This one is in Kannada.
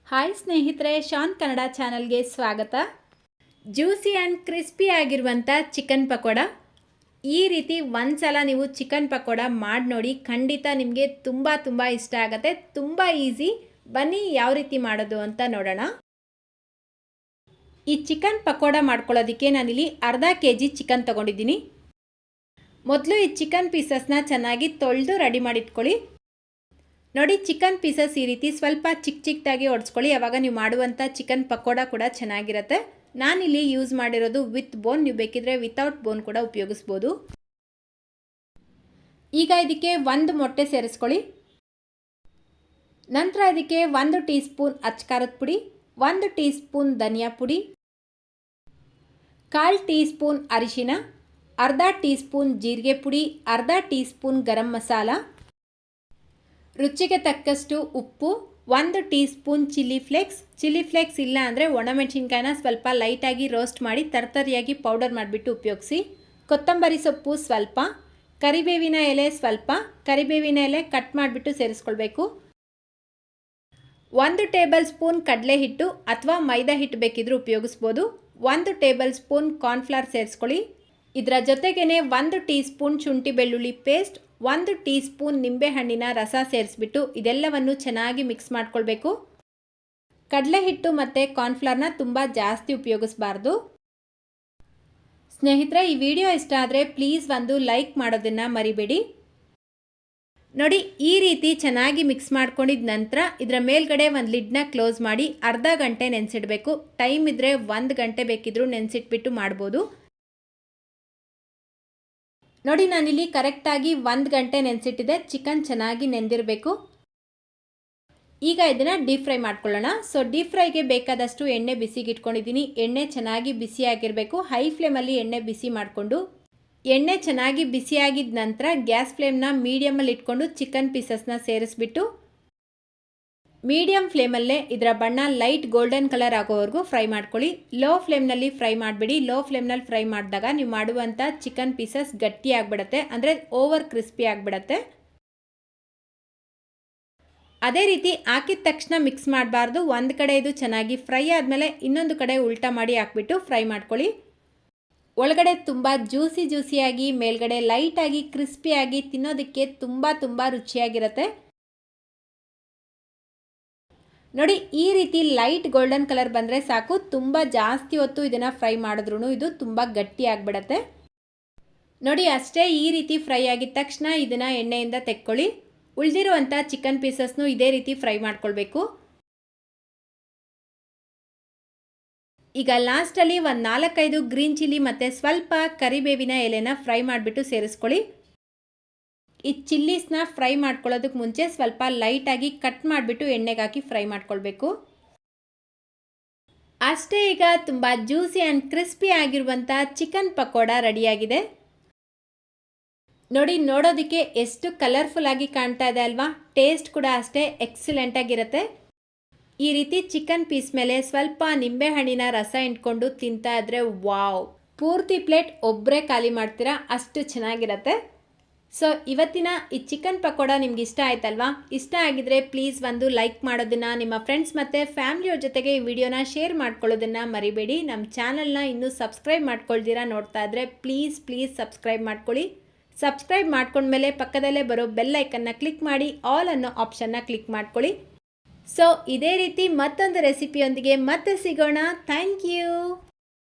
ಹಾಯ್ ಸ್ನೇಹಿತರೆ, ಶಾನ್ ಕನ್ನಡ ಚಾನಲ್ಗೆ ಸ್ವಾಗತ. ಜ್ಯೂಸಿ ಆ್ಯಂಡ್ ಕ್ರಿಸ್ಪಿ ಆಗಿರುವಂಥ ಚಿಕನ್ ಪಕೋಡ. ಈ ರೀತಿ ಒಂದ್ಸಲ ನೀವು ಚಿಕನ್ ಪಕೋಡ ಮಾಡಿ ನೋಡಿ, ಖಂಡಿತ ನಿಮಗೆ ತುಂಬ ಇಷ್ಟ ಆಗುತ್ತೆ. ತುಂಬ ಈಸಿ. ಬನ್ನಿ ಯಾವ ರೀತಿ ಮಾಡೋದು ಅಂತ ನೋಡೋಣ. ಈ ಚಿಕನ್ ಪಕೋಡ ಮಾಡ್ಕೊಳ್ಳೋದಕ್ಕೆ ನಾನಿಲ್ಲಿ ಅರ್ಧ kg ಚಿಕನ್ ತೊಗೊಂಡಿದ್ದೀನಿ. ಮೊದಲು ಈ ಚಿಕನ್ ಪೀಸಸ್ನ ಚೆನ್ನಾಗಿ ತೊಳೆದು ರೆಡಿ ಮಾಡಿಟ್ಕೊಳ್ಳಿ. ನೋಡಿ, ಚಿಕನ್ ಪೀಸಸ್ ಈ ರೀತಿ ಸ್ವಲ್ಪ ಚಿಕ್ಕದಾಗಿ ಒಡಿಸ್ಕೊಳ್ಳಿ. ಆವಾಗ ನೀವು ಮಾಡುವಂಥ ಚಿಕನ್ ಪಕೋಡ ಕೂಡ ಚೆನ್ನಾಗಿರುತ್ತೆ. ನಾನಿಲ್ಲಿ ಯೂಸ್ ಮಾಡಿರೋದು ವಿತ್ ಬೋನ್. ನೀವು ಬೇಕಿದ್ರೆ ವಿತೌಟ್ ಬೋನ್ ಕೂಡ ಉಪಯೋಗಿಸ್ಬೋದು. ಈಗ ಇದಕ್ಕೆ ಒಂದು ಮೊಟ್ಟೆ ಸೇರಿಸ್ಕೊಳ್ಳಿ. ನಂತರ ಇದಕ್ಕೆ 1 ಟೀ ಸ್ಪೂನ್ ಅಚ್ಚಕಾರದ ಪುಡಿ, 1 ಟೀ ಸ್ಪೂನ್ ಧನಿಯಾ ಪುಡಿ, 1/4 ಟೀ ಸ್ಪೂನ್ ಅರಿಶಿನ, ಅರ್ಧ ಟೀ ಸ್ಪೂನ್ ಜೀರಿಗೆ ಪುಡಿ, ಅರ್ಧ ಟೀ ಸ್ಪೂನ್ ಗರಂ ಮಸಾಲ, ರುಚಿಗೆ ತಕ್ಕಷ್ಟು ಉಪ್ಪು, 1 tea spoon chilli flakes. Chilli flakes ಇಲ್ಲ ಅಂದರೆ ಒಣಮೆಣಸಿನ್ಕಾಯಿನ ಸ್ವಲ್ಪ ಲೈಟಾಗಿ ರೋಸ್ಟ್ ಮಾಡಿ ತರ್ತರಿಯಾಗಿ ಪೌಡರ್ ಮಾಡಿಬಿಟ್ಟು ಉಪಯೋಗಿಸಿ. ಕೊತ್ತಂಬರಿ ಸೊಪ್ಪು ಸ್ವಲ್ಪ, ಕರಿಬೇವಿನ ಎಲೆ ಸ್ವಲ್ಪ. ಕರಿಬೇವಿನ ಎಲೆ ಕಟ್ ಮಾಡಿಬಿಟ್ಟು ಸೇರಿಸ್ಕೊಳ್ಬೇಕು. 1 ಟೇಬಲ್ ಸ್ಪೂನ್ ಕಡಲೆ ಹಿಟ್ಟು ಅಥವಾ ಮೈದಾ ಹಿಟ್ಟು ಬೇಕಿದ್ರೂ ಉಪಯೋಗಿಸ್ಬೋದು. 1 ಟೇಬಲ್ ಸ್ಪೂನ್ ಕಾರ್ನ್ಫ್ಲವರ್ ಸೇರಿಸ್ಕೊಳ್ಳಿ. ಇದರ ಜೊತೆಗೇ 1 ಟೀ ಸ್ಪೂನ್ ಶುಂಠಿ ಬೆಳ್ಳುಳ್ಳಿ ಪೇಸ್ಟ್, 1 ಟೀ ಸ್ಪೂನ್ ನಿಂಬೆಹಣ್ಣಿನ ರಸ ಸೇರಿಸ್ಬಿಟ್ಟು ಇದೆಲ್ಲವನ್ನು ಚೆನ್ನಾಗಿ ಮಿಕ್ಸ್ ಮಾಡ್ಕೊಳ್ಬೇಕು. ಕಡಲೆ ಹಿಟ್ಟು ಮತ್ತು ಕಾರ್ನ್ಫ್ಲವರ್ನ ತುಂಬ ಜಾಸ್ತಿ ಉಪಯೋಗಿಸಬಾರ್ದು. ಸ್ನೇಹಿತರೆ, ಈ ವಿಡಿಯೋ ಇಷ್ಟ ಆದರೆ ಪ್ಲೀಸ್ ಒಂದು ಲೈಕ್ ಮಾಡೋದನ್ನು ಮರಿಬೇಡಿ. ನೋಡಿ, ಈ ರೀತಿ ಚೆನ್ನಾಗಿ ಮಿಕ್ಸ್ ಮಾಡ್ಕೊಂಡಿದ ನಂತರ ಇದರ ಮೇಲ್ಗಡೆ ಒಂದು ಲಿಡ್ನ ಕ್ಲೋಸ್ ಮಾಡಿ ಅರ್ಧ ಗಂಟೆ ನೆನೆಸಿಡಬೇಕು. ಟೈಮ್ ಇದ್ದರೆ 1 ಗಂಟೆ ಬೇಕಿದ್ರೂ ನೆನೆಸಿಟ್ಬಿಟ್ಟು ಮಾಡ್ಬೋದು. ನೋಡಿ, ನಾನಿಲ್ಲಿ ಕರೆಕ್ಟಾಗಿ 1 ಗಂಟೆ ನೆನೆಸಿಟ್ಟಿದೆ. ಚಿಕನ್ ಚೆನ್ನಾಗಿ ನೆಂದಿರಬೇಕು. ಈಗ ಇದನ್ನು ಡೀಪ್ ಫ್ರೈ ಮಾಡ್ಕೊಳ್ಳೋಣ. ಡೀಪ್ ಫ್ರೈಗೆ ಬೇಕಾದಷ್ಟು ಎಣ್ಣೆ ಬಿಸಿಗೆ ಇಟ್ಕೊಂಡಿದ್ದೀನಿ. ಎಣ್ಣೆ ಚೆನ್ನಾಗಿ ಬಿಸಿಯಾಗಿರಬೇಕು. ಹೈ ಫ್ಲೇಮಲ್ಲಿ ಎಣ್ಣೆ ಬಿಸಿ ಮಾಡಿಕೊಂಡು, ಎಣ್ಣೆ ಚೆನ್ನಾಗಿ ಬಿಸಿಯಾಗಿದ್ದ ನಂತರ ಗ್ಯಾಸ್ ಫ್ಲೇಮ್ನ ಮೀಡಿಯಮಲ್ಲಿ ಇಟ್ಕೊಂಡು ಚಿಕನ್ ಪೀಸಸ್ನ ಸೇರಿಸ್ಬಿಟ್ಟು ಮೀಡಿಯಮ್ ಫ್ಲೇಮಲ್ಲೇ ಇದರ ಬಣ್ಣ ಲೈಟ್ ಗೋಲ್ಡನ್ ಕಲರ್ ಆಗೋವರೆಗೂ ಫ್ರೈ ಮಾಡ್ಕೊಳ್ಳಿ. ಲೋ ಫ್ಲೇಮ್ನಲ್ಲಿ ಫ್ರೈ ಮಾಡಿಬಿಡಿ. ಲೋ ಫ್ಲೇಮ್ನಲ್ಲಿ ಫ್ರೈ ಮಾಡಿದಾಗ ನೀವು ಮಾಡುವಂಥ ಚಿಕನ್ ಪೀಸಸ್ ಗಟ್ಟಿ ಆಗಿಬಿಡುತ್ತೆ, ಅಂದರೆ ಓವರ್ ಕ್ರಿಸ್ಪಿ ಆಗಿಬಿಡುತ್ತೆ. ಅದೇ ರೀತಿ ಹಾಕಿದ ತಕ್ಷಣ ಮಿಕ್ಸ್ ಮಾಡಬಾರ್ದು. ಒಂದು ಕಡೆ ಇದು ಚೆನ್ನಾಗಿ ಫ್ರೈ ಆದಮೇಲೆ ಇನ್ನೊಂದು ಕಡೆ ಉಲ್ಟಾ ಮಾಡಿ ಹಾಕ್ಬಿಟ್ಟು ಫ್ರೈ ಮಾಡ್ಕೊಳ್ಳಿ. ಒಳಗಡೆ ತುಂಬ ಜ್ಯೂಸಿಯಾಗಿ, ಮೇಲ್ಗಡೆ ಲೈಟಾಗಿ ಕ್ರಿಸ್ಪಿಯಾಗಿ, ತಿನ್ನೋದಕ್ಕೆ ತುಂಬ ರುಚಿಯಾಗಿರುತ್ತೆ. ನೋಡಿ, ಈ ರೀತಿ ಲೈಟ್ ಗೋಲ್ಡನ್ ಕಲರ್ ಬಂದರೆ ಸಾಕು. ತುಂಬ ಜಾಸ್ತಿ ಹೊತ್ತು ಇದನ್ನು ಫ್ರೈ ಮಾಡಿದ್ರೂ ಇದು ತುಂಬ ಗಟ್ಟಿ ಆಗಿಬಿಡತ್ತೆ. ನೋಡಿ, ಅಷ್ಟೇ. ಈ ರೀತಿ ಫ್ರೈ ಆಗಿದ ತಕ್ಷಣ ಇದನ್ನು ಎಣ್ಣೆಯಿಂದ ತೆಕ್ಕೊಳ್ಳಿ. ಉಳಿದಿರುವಂಥ ಚಿಕನ್ ಪೀಸಸ್ನು ಇದೇ ರೀತಿ ಫ್ರೈ ಮಾಡ್ಕೊಳ್ಬೇಕು. ಈಗ ಲಾಸ್ಟಲ್ಲಿ ಒಂದು 4-5 ಗ್ರೀನ್ ಚಿಲ್ಲಿ ಮತ್ತು ಸ್ವಲ್ಪ ಕರಿಬೇವಿನ ಎಲೆನ ಫ್ರೈ ಮಾಡಿಬಿಟ್ಟು ಸೇರಿಸ್ಕೊಳ್ಳಿ. ಈ ಚಿಲ್ಲೀಸ್ನ ಫ್ರೈ ಮಾಡ್ಕೊಳ್ಳೋದಕ್ಕೆ ಮುಂಚೆ ಸ್ವಲ್ಪ ಲೈಟಾಗಿ ಕಟ್ ಮಾಡಿಬಿಟ್ಟು ಎಣ್ಣೆಗೆ ಹಾಕಿ ಫ್ರೈ ಮಾಡ್ಕೊಳ್ಬೇಕು. ಅಷ್ಟೇ. ಈಗ ತುಂಬ ಜ್ಯೂಸಿ ಆ್ಯಂಡ್ ಕ್ರಿಸ್ಪಿ ಆಗಿರುವಂಥ ಚಿಕನ್ ಪಕೋಡ ರೆಡಿಯಾಗಿದೆ. ನೋಡಿ, ನೋಡೋದಕ್ಕೆ ಎಷ್ಟು ಕಲರ್ಫುಲ್ ಆಗಿ ಕಾಣ್ತಾ ಇದೆ ಅಲ್ವಾ? ಟೇಸ್ಟ್ ಕೂಡ ಅಷ್ಟೇ ಎಕ್ಸಲೆಂಟ್ ಆಗಿರುತ್ತೆ. ಈ ರೀತಿ ಚಿಕನ್ ಪೀಸ್ ಮೇಲೆ ಸ್ವಲ್ಪ ನಿಂಬೆಹಣ್ಣಿನ ರಸ ಇಟ್ಕೊಂಡು ತಿಂತಾ ಇದ್ರೆ ವಾವ್, ಪೂರ್ತಿ ಪ್ಲೇಟ್ ಒಬ್ಬರೇ ಖಾಲಿ ಮಾಡ್ತೀರಾ, ಅಷ್ಟು ಚೆನ್ನಾಗಿರುತ್ತೆ. ಇವತ್ತಿನ ಈ ಚಿಕನ್ ಪಕೋಡ ನಿಮ್ಗೆ ಇಷ್ಟ ಆಯ್ತಲ್ವಾ? ಇಷ್ಟ ಆಗಿದ್ರೆ ಪ್ಲೀಸ್ ಒಂದು ಲೈಕ್ ಮಾಡೋದನ್ನು, ನಿಮ್ಮ ಫ್ರೆಂಡ್ಸ್ ಮತ್ತು ಫ್ಯಾಮಿಲಿಯವ್ರ ಜೊತೆಗೆ ಈ ವಿಡಿಯೋನ ಶೇರ್ ಮಾಡ್ಕೊಳ್ಳೋದನ್ನು ಮರಿಬೇಡಿ. ನಮ್ಮ ಚಾನಲ್ನ ಇನ್ನೂ ಸಬ್ಸ್ಕ್ರೈಬ್ ಮಾಡ್ಕೊಳ್ದಿರಾ ನೋಡ್ತಾ ಇದ್ರೆ ಪ್ಲೀಸ್ ಸಬ್ಸ್ಕ್ರೈಬ್ ಮಾಡ್ಕೊಳ್ಳಿ. ಸಬ್ಸ್ಕ್ರೈಬ್ ಮಾಡ್ಕೊಂಡ್ಮೇಲೆ ಪಕ್ಕದಲ್ಲೇ ಬರೋ ಬೆಲ್ ಐಕನ್ನ ಕ್ಲಿಕ್ ಮಾಡಿ ಆಲ್ ಅನ್ನೋ ಆಪ್ಷನ್ನ ಕ್ಲಿಕ್ ಮಾಡ್ಕೊಳ್ಳಿ. ಇದೇ ರೀತಿ ಮತ್ತೊಂದು ರೆಸಿಪಿಯೊಂದಿಗೆ ಮತ್ತೆ ಸಿಗೋಣ. Thank you.